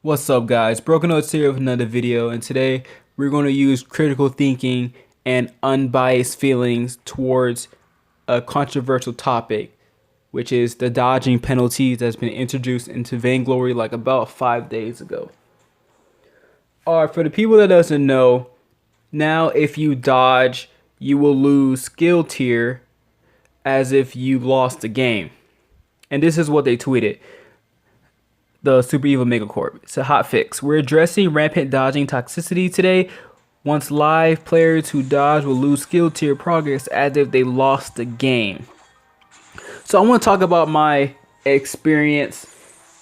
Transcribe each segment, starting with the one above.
What's up guys, Broken Notes here with another video, and today we're going to use critical thinking and unbiased feelings towards a controversial topic, which is the dodging penalties that's been introduced into Vainglory like about 5 days ago. Alright, for the people that doesn't know, now if you dodge, you will lose skill tier as if you lost the game. And this is what they tweeted. The Super Evil Megacorp. It's a hot fix. We're addressing rampant dodging toxicity today. Once live, players who dodge will lose skill tier progress as if they lost the game. So I want to talk about my experience.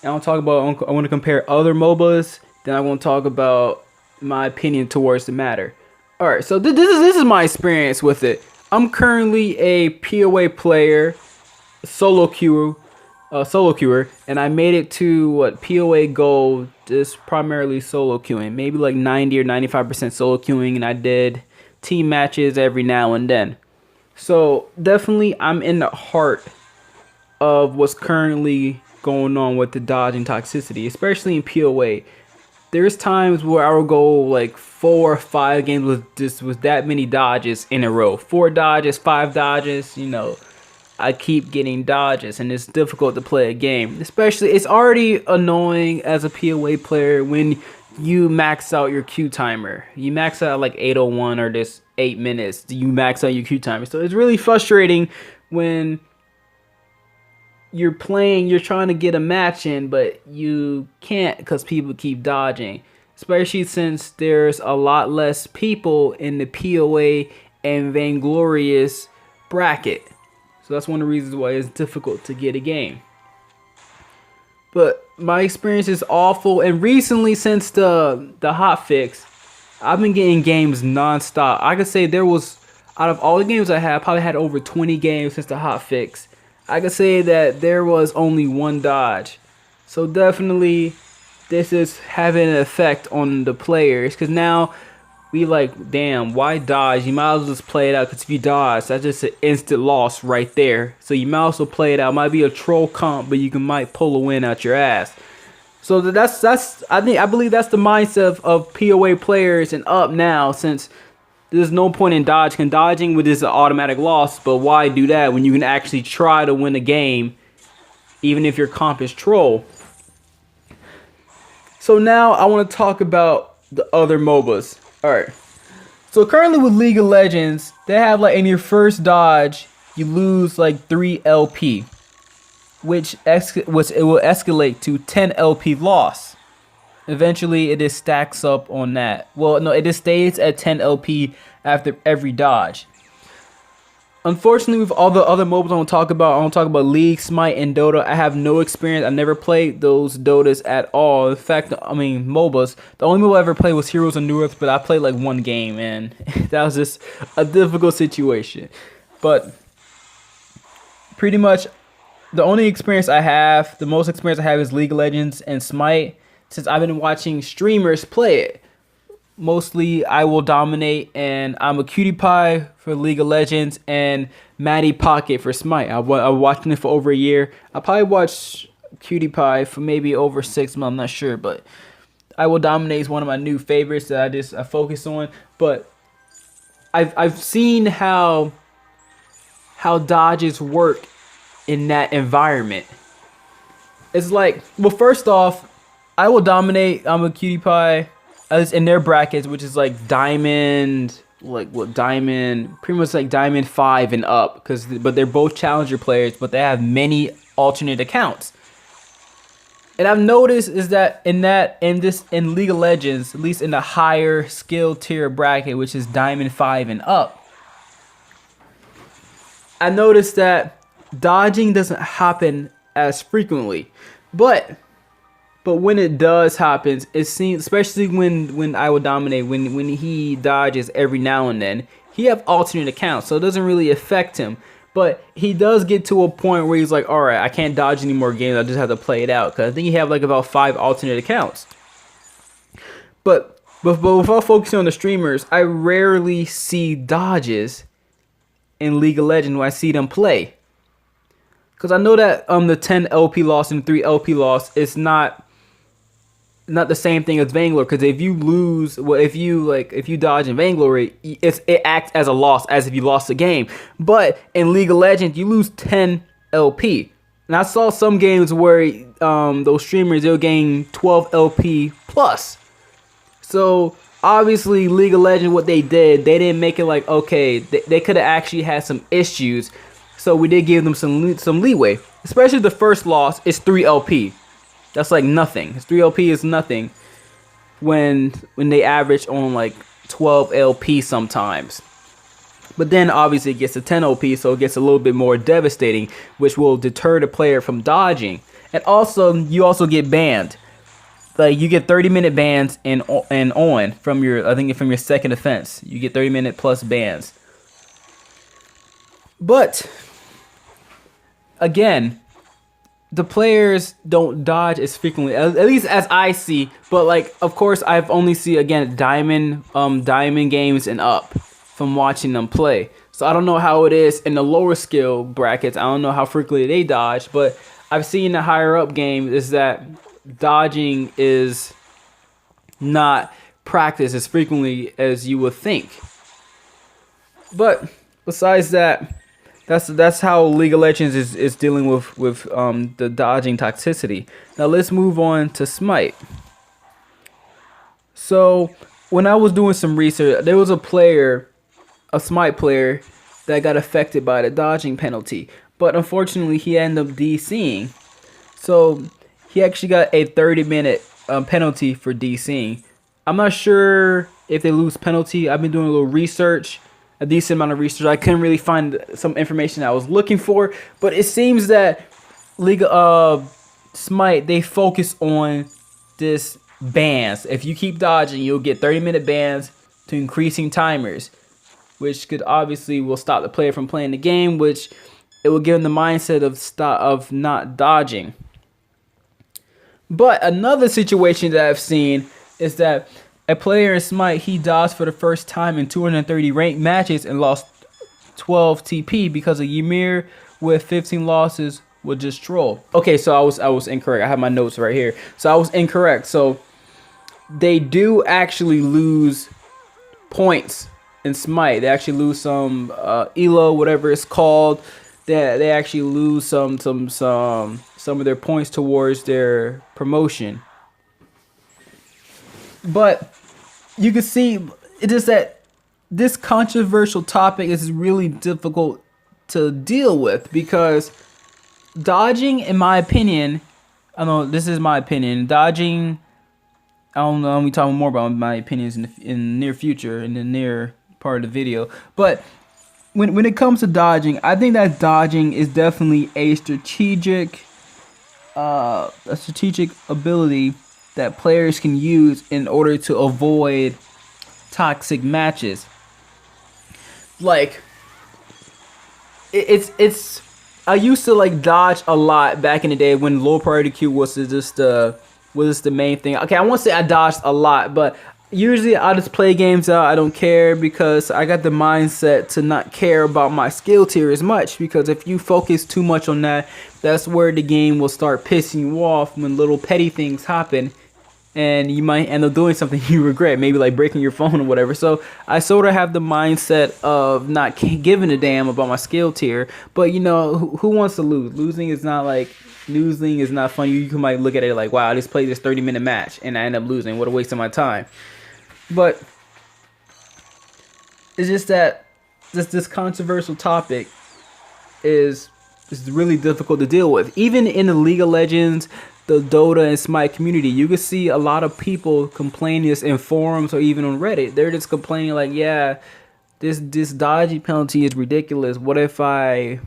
And I want to compare other MOBAs. Then I want to talk about my opinion towards the matter. Alright, so this is my experience with it. I'm currently a PoE player, solo queue. And I made it to what PoE gold, just primarily solo queuing, maybe like 90 or 95% solo queuing, and I did team matches every now and then. So definitely I'm in the heart of what's currently going on with the dodging toxicity, especially in PoE. There's times where I will go like 4 or 5 games with that many dodges in a row. 4 dodges, 5 dodges, you know. I keep getting dodges and it's difficult to play a game. Especially, it's already annoying as a PoE player when you max out your queue timer. You max out like 8:01 or just 8 minutes. You max out your queue timer. So it's really frustrating when you're playing, you're trying to get a match in, but you can't because people keep dodging. Especially since there's a lot less people in the PoE and Vainglorious bracket. So that's one of the reasons why it's difficult to get a game. But my experience is awful. And recently, since the hot fix, I've been getting games non-stop. I could say there was, out of all the games I had, I probably had over 20 games since the hot fix. I could say that there was only 1 dodge. So definitely, this is having an effect on the players. Because now, we like, damn, why dodge? You might as well just play it out, because if you dodge, that's just an instant loss right there. So you might as well play it out. It might be a troll comp, but you might pull a win out your ass. So I believe that's the mindset of PoE players and up now, since there's no point in dodging. Dodging with this an automatic loss, but why do that when you can actually try to win a game, even if your comp is troll? So now I want to talk about the other MOBAs. Alright, so currently with League of Legends, they have like in your first dodge, you lose like 3 LP, which it will escalate to 10 LP loss. Eventually, it just stacks up on that. Well, no, it just stays at 10 LP after every dodge. Unfortunately, with all the other MOBAs I want to talk about League, Smite, and Dota. I have no experience. I never played those Dotas at all. In fact, I mean MOBAs. The only MOBA I ever played was Heroes of New Earth, but I played like 1 game, and that was just a difficult situation. But pretty much, the only experience I have, the most experience I have, is League of Legends and Smite, since I've been watching streamers play it. Mostly, I will dominate, and I'm a cutie pie for League of Legends and Maddie Pocket for Smite. I've watching it for over a year. I probably watched cutie pie for maybe over 6 months. I'm not sure, but I will dominate is one of my new favorites that I focus on. But I've seen how dodges work in that environment. It's like, well, first off, I will dominate. I'm a cutie pie. In their brackets, which is like diamond, pretty much like diamond 5 and up, but they're both challenger players, but they have many alternate accounts. And I've noticed is that in League of Legends, at least in the higher skill tier bracket, which is diamond 5 and up, I noticed that dodging doesn't happen as frequently, but when it does happen, it seems, especially when I will dominate, when he dodges every now and then, he have alternate accounts, so it doesn't really affect him. But he does get to a point where he's like, all right, I can't dodge any more games. I just have to play it out, because I think he have like about 5 alternate accounts. But without focusing on the streamers, I rarely see dodges in League of Legends when I see them play. Because I know that the 10 LP loss and 3 LP loss is not not the same thing as Vainglory, because if you lose, well, if you dodge in Vainglory, it acts as a loss, as if you lost the game. But in League of Legends, you lose 10 LP. And I saw some games where those streamers, they'll gain 12 LP plus. So obviously, League of Legends, what they did, they didn't make it like, okay, they could have actually had some issues. So we did give them some leeway. Especially the first loss is 3 LP. That's like nothing. 3 LP is nothing when they average on like 12 LP sometimes. But then obviously it gets to 10 LP, so it gets a little bit more devastating, which will deter the player from dodging. And also, you also get banned. Like you get 30-minute bans and on from your second offense. You get 30-minute plus bans. But again, the players don't dodge as frequently, at least as I see. But like, of course, I've only seen, again, diamond games and up from watching them play. So I don't know how it is in the lower skill brackets. I don't know how frequently they dodge, but I've seen the higher up game is that dodging is not practiced as frequently as you would think. But besides that, that's how League of Legends is dealing with the dodging toxicity. Now let's move on to Smite. So when I was doing some research, there was a Smite player that got affected by the dodging penalty, but unfortunately he ended up DCing. So he actually got a 30-minute penalty for DCing. I'm not sure if they lose penalty. I've been doing a decent amount of research. I couldn't really find some information I was looking for, but it seems that League of Smite, they focus on this bans. If you keep dodging, you'll get 30-minute bans to increasing timers, which could obviously will stop the player from playing the game, which it will give them the mindset of not dodging. But another situation that I've seen is that a player in Smite, he dodged for the first time in 230 ranked matches and lost 12 TP because a Ymir with 15 losses would just troll. Okay, so I was incorrect. I have my notes right here. So I was incorrect. So they do actually lose points in Smite. They actually lose some elo, whatever it's called. They actually lose some of their points towards their promotion. But you can see it is that this controversial topic is really difficult to deal with, because dodging, in my opinion, I know this is my opinion, dodging, I don't know, I'll be talking more about my opinions in the near future, in the near part of the video. But when it comes to dodging, I think that dodging is definitely a strategic ability that players can use in order to avoid toxic matches. Like it's I used to like dodge a lot back in the day when low priority queue was just the main thing. Okay, I won't say I dodged a lot, but usually I just play games out. I don't care, because I got the mindset to not care about my skill tier as much, because if you focus too much on that, that's where the game will start pissing you off when little petty things happen, and you might end up doing something you regret, maybe like breaking your phone or whatever. So I sort of have the mindset of not giving a damn about my skill tier. But you know, who wants to lose? Losing is not fun. You might look at it like, wow, I just played this 30-minute match and I end up losing. What a waste of my time. But it's just that this controversial topic is really difficult to deal with. Even in the League of Legends, the Dota and Smite community, you can see a lot of people complaining this in forums or even on Reddit. They're just complaining like, yeah, this dodgy penalty is ridiculous. What if I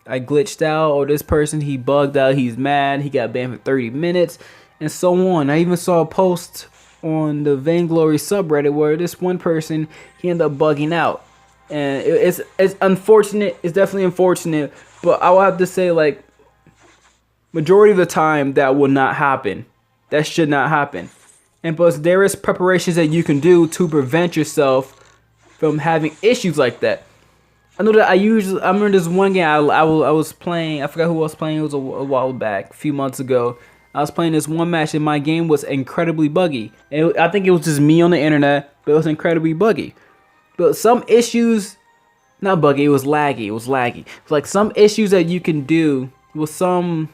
glitched out, or this person, he bugged out, he's mad, he got banned for 30 minutes, and so on. I even saw a post on the Vainglory subreddit where this one person, he ended up bugging out. And it's unfortunate. It's definitely unfortunate, but I will have to say, like, majority of the time that will not happen. That should not happen. And plus, there is preparations that you can do to prevent yourself from having issues like that. I know that I remember this one game I was playing. I forgot who I was playing. It was a while back, a few months ago. I was playing this one match and my game was incredibly buggy. And I think it was just me on the internet, but it was incredibly buggy. But some issues, not buggy, it was laggy. It was laggy. It's like some issues that you can do with some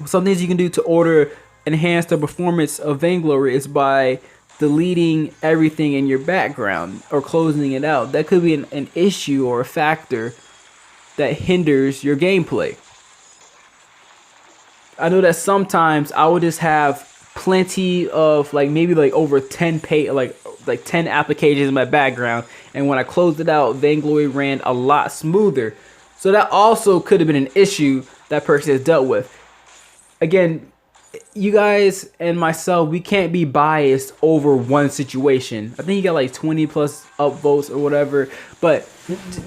things you can do to enhance the performance of Vainglory is by deleting everything in your background or closing it out. That could be an issue or a factor that hinders your gameplay. I know that sometimes I would just have plenty of maybe over 10 like 10 applications in my background, and when I closed it out, Vainglory ran a lot smoother. So that also could have been an issue that person has dealt with. Again, you guys and myself, we can't be biased over one situation. I think you got like 20 plus upvotes or whatever, but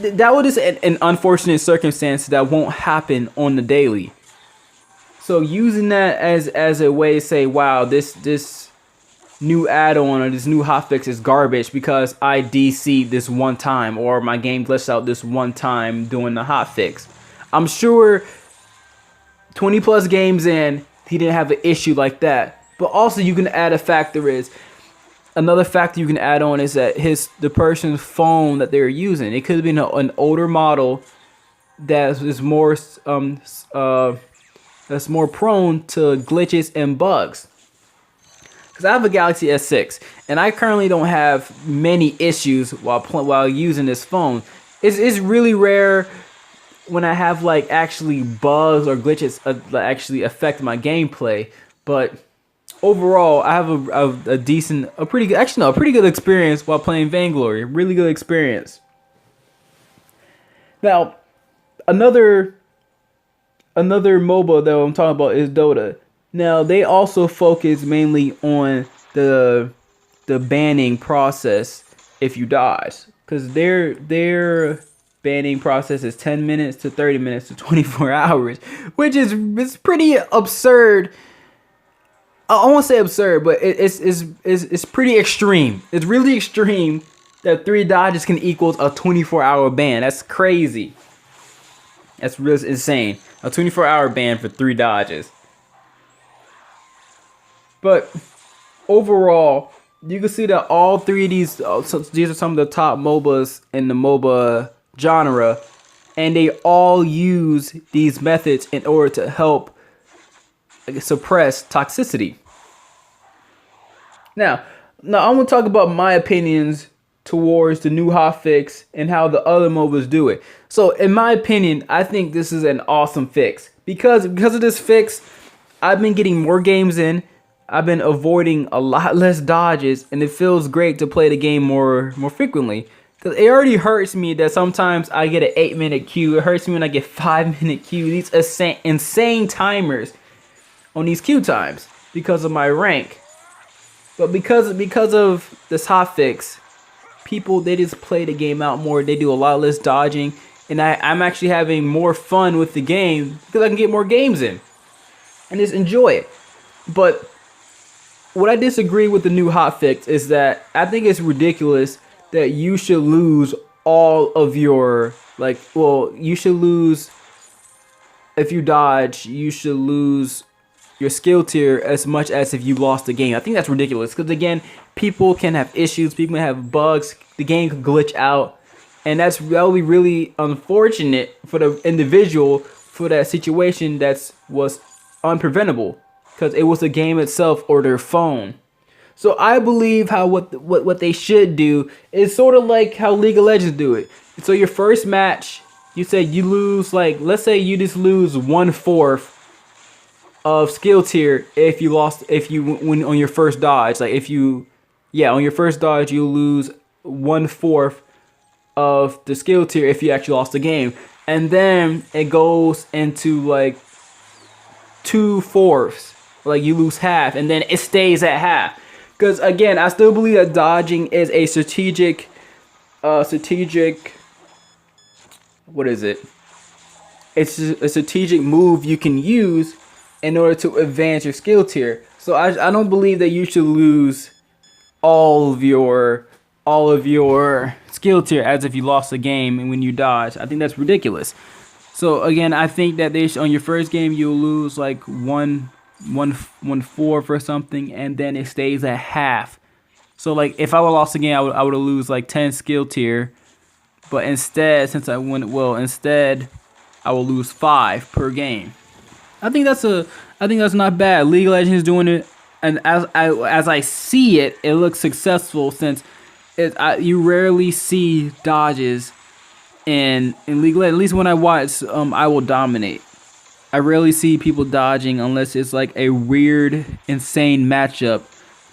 that was just an unfortunate circumstance that won't happen on the daily. So using that as a way to say, wow, this new add-on or this new hotfix is garbage because I DC'd this one time or my game glitched out this one time doing the hotfix. I'm sure 20 plus games in, he didn't have an issue like that. But also you can add another factor you can add on is that the person's phone that they're using. It could have been an older model that is more that's more prone to glitches and bugs. Because I have a Galaxy S6 and I currently don't have many issues while using this phone. It's really rare when I have actually bugs or glitches that actually affect my gameplay. But overall, I have a pretty good experience while playing Vainglory. Really good experience. Now, another MOBA that I'm talking about is Dota. Now, they also focus mainly on the banning process if you dodge, because their banning process is 10 minutes to 30 minutes to 24 hours, which is pretty absurd. I won't say absurd, but it's pretty extreme. It's really extreme that 3 dodges can equal a 24-hour ban. That's crazy. That's really insane. A 24-hour ban for 3 dodges. But overall, you can see that all 3 of these are some of the top MOBAs in the MOBA genre, and they all use these methods in order to help suppress toxicity. Now I'm gonna talk about my opinions towards the new hotfix and how the other MOBAs do it. So in my opinion, I think this is an awesome fix. Because of this fix, I've been getting more games in. I've been avoiding a lot less dodges, and it feels great to play the game more frequently. Because it already hurts me that sometimes I get an 8-minute queue. It hurts me when I get 5-minute queue. These insane timers on these queue times because of my rank. But because of this hotfix, people, they just play the game out more. They do a lot less dodging, and I'm actually having more fun with the game because I can get more games in and just enjoy it. But what I disagree with the new hotfix is that I think it's ridiculous that you should lose all of your you should lose, if you dodge, you should lose your skill tier as much as if you lost the game. I think that's ridiculous because, again, people can have issues, people can have bugs, the game can glitch out, and that'll be really unfortunate for the individual for that situation was unpreventable because it was the game itself or their phone. So I believe what they should do is sort of like how League of Legends do it. So your first match, you say you lose, let's say you just lose 1/4 of skill tier if you win on your first dodge. On your first dodge you lose 1/4 of the skill tier if you actually lost the game, and then it goes into 2/4, you lose half, and then it stays at half. Because again, I still believe that dodging is a strategic what is it? It's a strategic move you can use in order to advance your skill tier. So I don't believe that you should lose all of your skill tier as if you lost the game and when you dodge. I think that's ridiculous. So again, I think that on your first game you'll lose one fourth or something, and then it stays at half. So like if I would lost again, I would lose like 10 skill tier. But instead, since I went well, instead I will lose 5 per game. I think that's not bad. League of Legends doing it, and as I see it, it looks successful since you rarely see dodges in League of Legends. At least when I watch, I will dominate. I rarely see people dodging unless it's like a weird, insane matchup.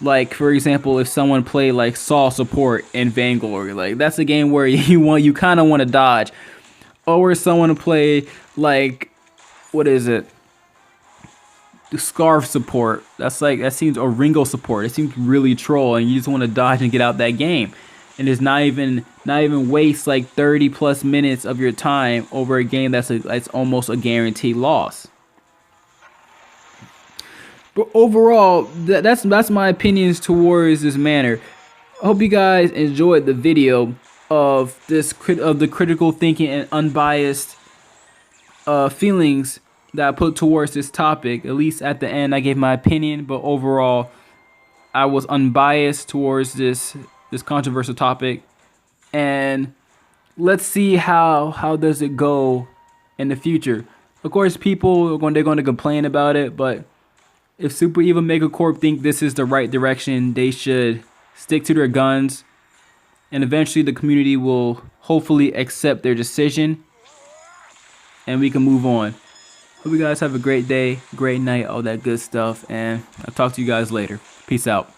Like for example, if someone played like Saw support in Vainglory, like that's a game where you kind of want to dodge, or where someone play like what is it? The Scarf support. That seems or Ringo support. It seems really troll, and you just want to dodge and get out that game, and it's not even waste like 30 plus minutes of your time over a game that's almost a guaranteed loss. But overall, that's my opinions towards this manner. I hope you guys enjoyed the video of the critical thinking and unbiased feelings that I put towards this topic. At least at the end, I gave my opinion, but overall, I was unbiased towards this controversial topic. And let's see how does it go in the future. Of course, people they're going to complain about it, but if Super Evil Megacorp think this is the right direction, they should stick to their guns, and eventually the community will hopefully accept their decision, and we can move on. Hope you guys have a great day, great night, all that good stuff, and I'll talk to you guys later. Peace out.